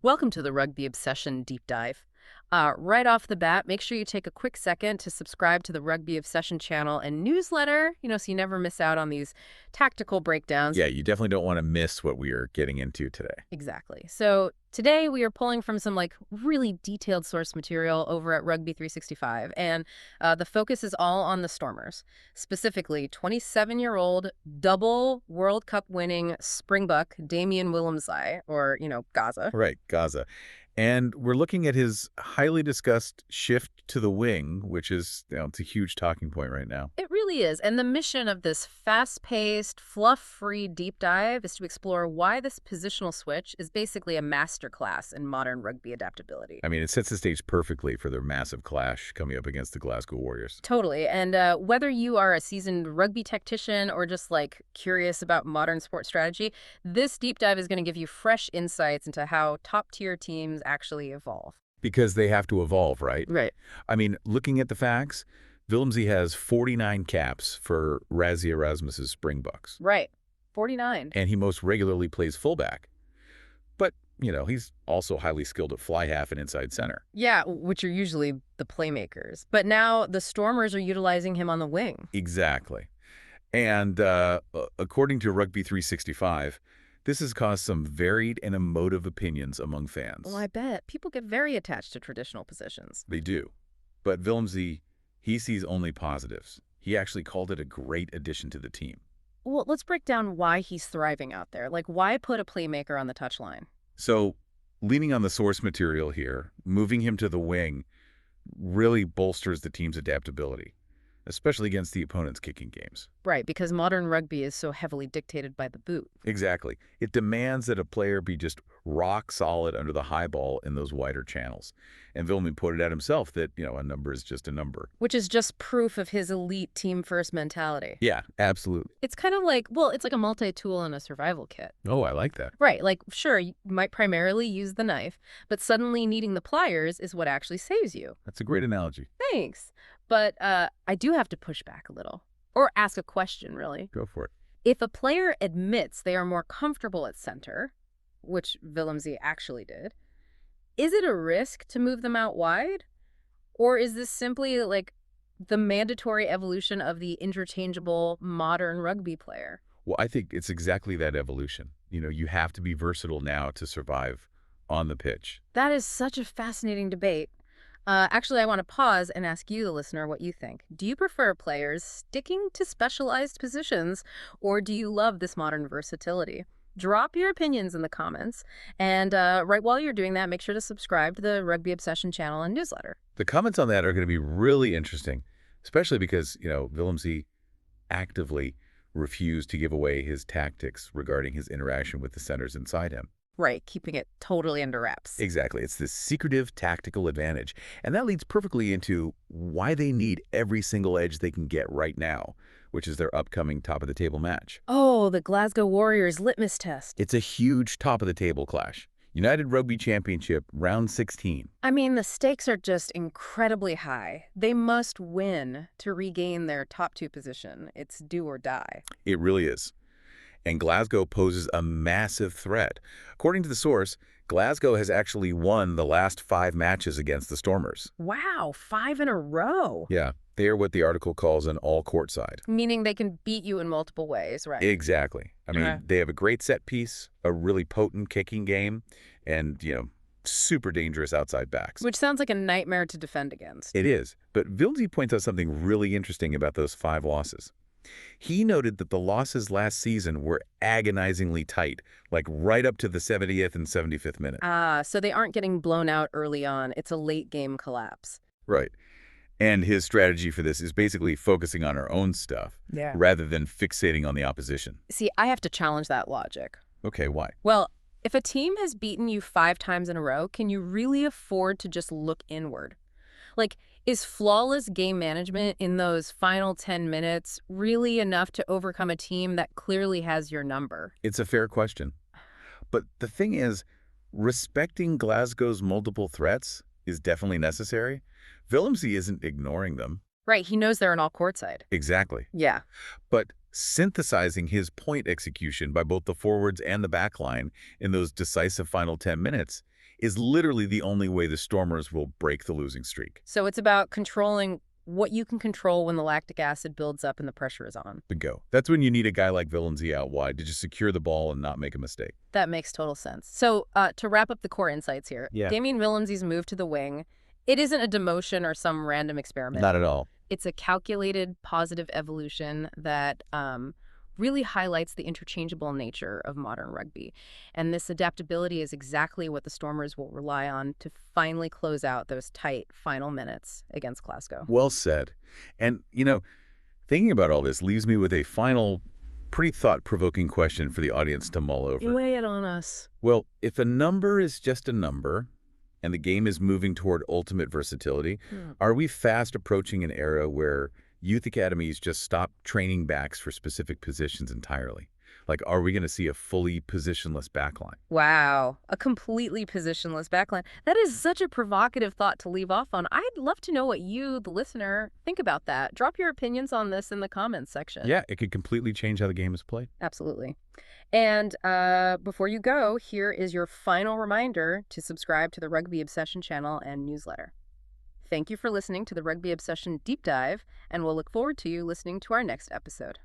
Welcome to the Rugby Obsession Deep Dive. Right off the bat, make sure you take a quick second to subscribe to the Rugby Obsession channel and newsletter, so you never miss out on these tactical breakdowns. Yeah, you definitely don't want to miss what we are getting into today. Exactly. So today we are pulling from some really detailed source material over at Rugby 365, and the focus is all on the Stormers, specifically 27-year-old double World Cup winning Springbok Damian Willemse, or Gaza. Right, Gaza. And we're looking at his highly discussed shift to the wing, which is, it's a huge talking point right now. It really is. And the mission of this fast-paced, fluff-free deep dive is to explore why this positional switch is basically a masterclass in modern rugby adaptability. I mean, it sets the stage perfectly for their massive clash coming up against the Glasgow Warriors. Totally. And whether you are a seasoned rugby tactician or just curious about modern sport strategy, this deep dive is going to give you fresh insights into how top-tier teams actually evolve. Because they have to evolve, right? Right. I mean, looking at the facts, Willemse has 49 caps for Rassie Erasmus's Springboks. Right. 49. And he most regularly plays fullback. But, he's also highly skilled at fly half and inside center. Yeah, which are usually the playmakers. But now the Stormers are utilizing him on the wing. Exactly. And according to Rugby 365, this has caused some varied and emotive opinions among fans. Well, I bet. People get very attached to traditional positions. They do. But Willemse, he sees only positives. He actually called it a great addition to the team. Well, let's break down why he's thriving out there. Why put a playmaker on the touchline? So, leaning on the source material here, moving him to the wing really bolsters the team's adaptability, especially against the opponent's kicking games. Right, because modern rugby is so heavily dictated by the boot. Exactly. It demands that a player be just rock solid under the high ball in those wider channels. And Willemse pointed out himself that, a number is just a number. Which is just proof of his elite team-first mentality. Yeah, absolutely. It's kind of it's like a multi-tool in a survival kit. Oh, I like that. Right, sure, you might primarily use the knife, but suddenly needing the pliers is what actually saves you. That's a great analogy. Thanks. But I do have to push back a little. Or ask a question, really. Go for it. If a player admits they are more comfortable at center, which Willemse actually did, is it a risk to move them out wide? Or is this simply the mandatory evolution of the interchangeable modern rugby player? Well, I think it's exactly that evolution. You have to be versatile now to survive on the pitch. That is such a fascinating debate. Actually, I want to pause and ask you, the listener, what you think. Do you prefer players sticking to specialized positions, or do you love this modern versatility? Drop your opinions in the comments. And right while you're doing that, make sure to subscribe to the Rugby Obsession channel and newsletter. The comments on that are going to be really interesting, especially because, Willemse actively refused to give away his tactics regarding his interaction with the centers inside him. Right, keeping it totally under wraps. Exactly. It's this secretive tactical advantage. And that leads perfectly into why they need every single edge they can get right now, which is their upcoming top-of-the-table match. Oh, the Glasgow Warriors litmus test. It's a huge top-of-the-table clash. United Rugby Championship, round 16. I mean, the stakes are just incredibly high. They must win to regain their top two position. It's do or die. It really is. And Glasgow poses a massive threat. According to the source, Glasgow has actually won the last 5 matches against the Stormers. Wow, 5 in a row. Yeah, they are what the article calls an all-court side. Meaning they can beat you in multiple ways, right? Exactly. I mean, they have a great set piece, a really potent kicking game, and, super dangerous outside backs. Which sounds like a nightmare to defend against. It is. But Willemse points out something really interesting about those 5 losses. He noted that the losses last season were agonizingly tight, right up to the 70th and 75th minute. So they aren't getting blown out early on. It's a late-game collapse. Right. And his strategy for this is basically focusing on our own stuff rather than fixating on the opposition. See, I have to challenge that logic. Okay, why? Well, if a team has beaten you 5 times in a row, can you really afford to just look inward? Is flawless game management in those final 10 minutes really enough to overcome a team that clearly has your number? It's a fair question. But the thing is, respecting Glasgow's multiple threats is definitely necessary. Willemse isn't ignoring them. Right, he knows they're an all-court side. Exactly. Yeah. But synthesizing his point execution by both the forwards and the backline in those decisive final 10 minutes is literally the only way the Stormers will break the losing streak. So it's about controlling what you can control when the lactic acid builds up and the pressure is on. Bingo. That's when you need a guy like Willemse out wide to just secure the ball and not make a mistake. That makes total sense. So to wrap up the core insights here, Yeah. Damian Willemse's move to the wing, it isn't a demotion or some random experiment. Not at all. It's a calculated positive evolution that really highlights the interchangeable nature of modern rugby. And this adaptability is exactly what the Stormers will rely on to finally close out those tight final minutes against Glasgow. Well said. And, thinking about all this leaves me with a final, pretty thought-provoking question for the audience to mull over. Lay it on us. Well, if a number is just a number and the game is moving toward ultimate versatility, are we fast approaching an era where youth academies just stop training backs for specific positions entirely? Like, are we going to see a fully positionless backline? Wow, a completely positionless backline. That is such a provocative thought to leave off on. I'd love to know what you, the listener, think about that. Drop your opinions on this in the comments section. Yeah, it could completely change how the game is played. Absolutely. And before you go, here is your final reminder to subscribe to the Rugby Obsession channel and newsletter. Thank you for listening to the Rugby Obsession Deep Dive, and we'll look forward to you listening to our next episode.